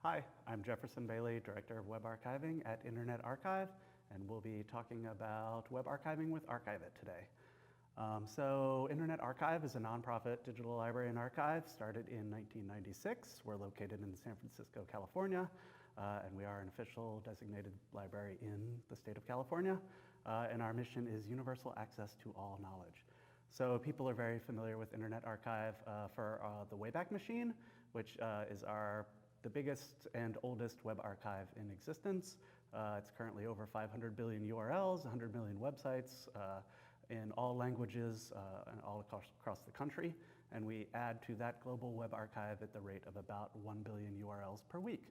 Hi, I'm Jefferson Bailey, Director of Web Archiving at Internet Archive, and we'll be talking about web archiving with Archive It today. So Internet Archive is a nonprofit digital library and archive started in 1996. We're located in San Francisco, California, and we are an official designated library in the state of California. And our mission is universal access to all knowledge. So people are very familiar with Internet Archive for the Wayback Machine, which is the biggest and oldest web archive in existence. It's currently over 500 billion URLs, 100 million websites in all languages and all across the country. And we add to that global web archive at the rate of about 1 billion URLs per week.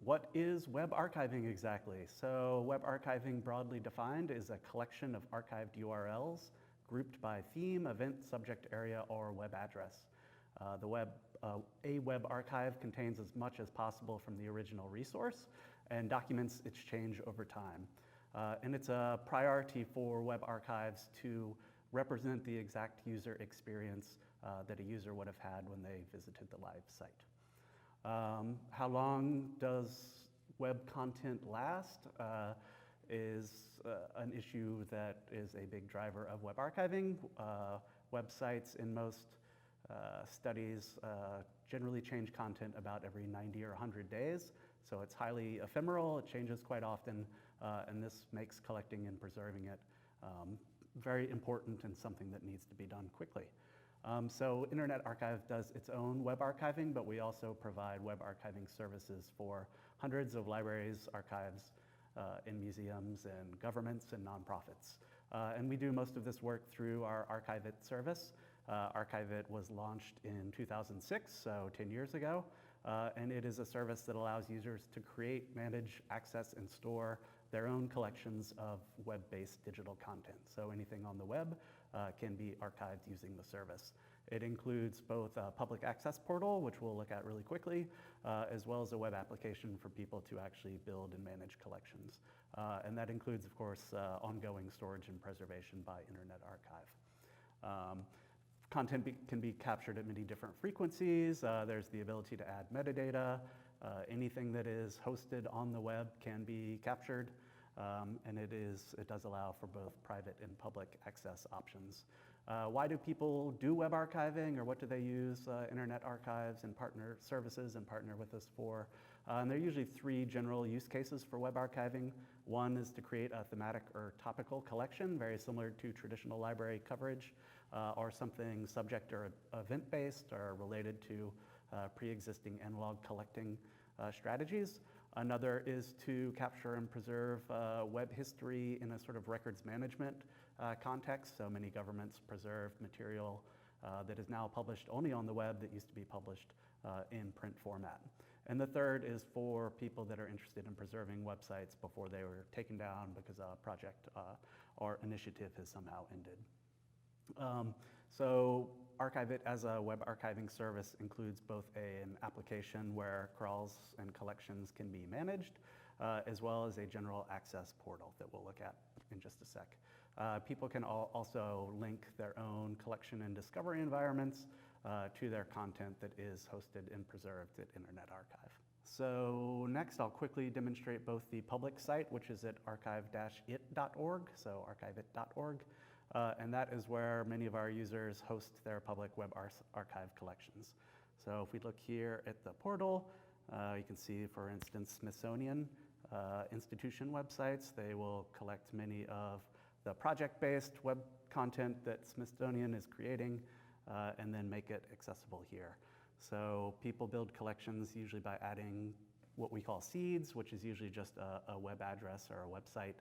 What is web archiving exactly? So web archiving, broadly defined, is a collection of archived URLs grouped by theme, event, subject area, or web address. A web archive contains as much as possible from the original resource and documents its change over time. And it's a priority for web archives to represent the exact user experience that a user would have had when they visited the live site. How long does web content last is an issue that is a big driver of web archiving. Websites in most studies generally change content about every 90 or 100 days, so it's highly ephemeral, it changes quite often, and this makes collecting and preserving it very important and something that needs to be done quickly. So Internet Archive does its own web archiving, but we also provide web archiving services for hundreds of libraries, archives, in museums and governments and nonprofits. And we do most of this work through our Archive It service. Archive It was launched in 2006, so 10 years ago, and it is a service that allows users to create, manage, access, and store their own collections of web-based digital content. So anything on the web can be archived using the service. It includes both a public access portal, which we'll look at really quickly, as well as a web application for people to actually build and manage collections. And that includes, of course, ongoing storage and preservation by Internet Archive. Content can be captured at many different frequencies. There's the ability to add metadata. Anything that is hosted on the web can be captured, and it does allow for both private and public access options. Why do people do web archiving, or what do they use Internet Archives and partner services and partner with us for? And there are usually three general use cases for web archiving. One is to create a thematic or topical collection, very similar to traditional library coverage, or something subject or event-based or related to pre-existing analog collecting strategies. Another is to capture and preserve web history in a sort of records management context. So many governments preserve material that is now published only on the web that used to be published in print format. And the third is for people that are interested in preserving websites before they were taken down because a project or initiative has somehow ended. So Archive It as a web archiving service includes both an application where crawls and collections can be managed, as well as a general access portal that we'll look at in just a sec. People can also link their own collection and discovery environments to their content that is hosted and preserved at Internet Archive. So next, I'll quickly demonstrate both the public site, which is at archive-it.org, so archiveit.org, and that is where many of our users host their public web archive collections. So if we look here at the portal, you can see, for instance, Smithsonian institution websites. They will collect many of the project-based web content that Smithsonian is creating and then make it accessible here. So people build collections usually by adding what we call seeds, which is usually just a web address or a website,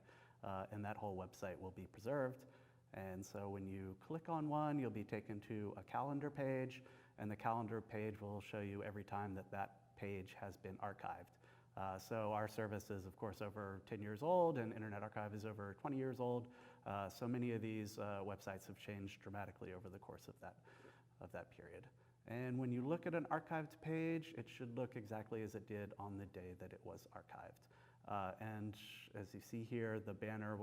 and that whole website will be preserved. And so when you click on one, you'll be taken to a calendar page, and the calendar page will show you every time that that page has been archived. So our service is, of course, over 10 years old, and Internet Archive is over 20 years old. So many of these websites have changed dramatically over the course of that period. And when you look at an archived page, it should look exactly as it did on the day that it was archived. And as you see here, the banner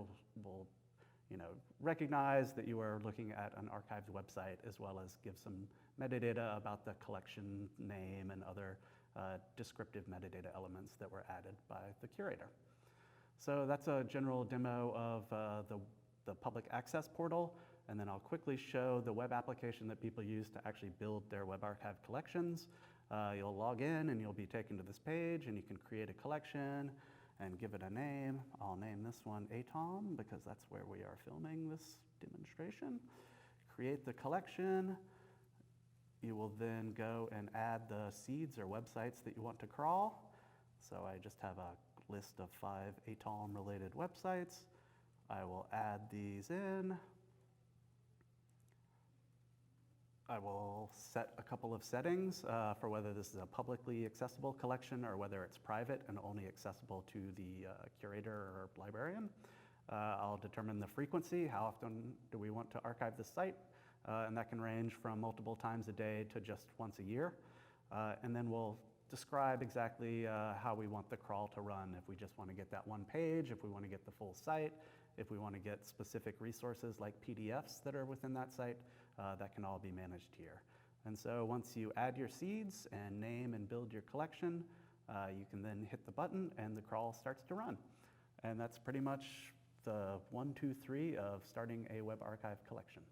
will recognize that you are looking at an archived website, as well as give some metadata about the collection name and other descriptive metadata elements that were added by the curator. So that's a general demo of the public access portal, and then I'll quickly show the web application that people use to actually build their web archive collections. You'll log in and you'll be taken to this page, and you can create a collection and give it a name. I'll name this one ATALM because that's where we are filming this demonstration. Create the collection. You will then go and add the seeds or websites that you want to crawl. So I just have a list of 5 ATALM related websites. I will add these in. I will set a couple of settings for whether this is a publicly accessible collection or whether it's private and only accessible to the curator or librarian. I'll determine the frequency, how often do we want to archive the site, and that can range from multiple times a day to just once a year. And then we'll describe exactly how we want the crawl to run, if we just want to get that one page, if we want to get the full site, if we want to get specific resources like PDFs that are within that site, that can all be managed here. And so once you add your seeds and name and build your collection, you can then hit the button and the crawl starts to run. And that's pretty much the 1, 2, 3 of starting a web archive collection.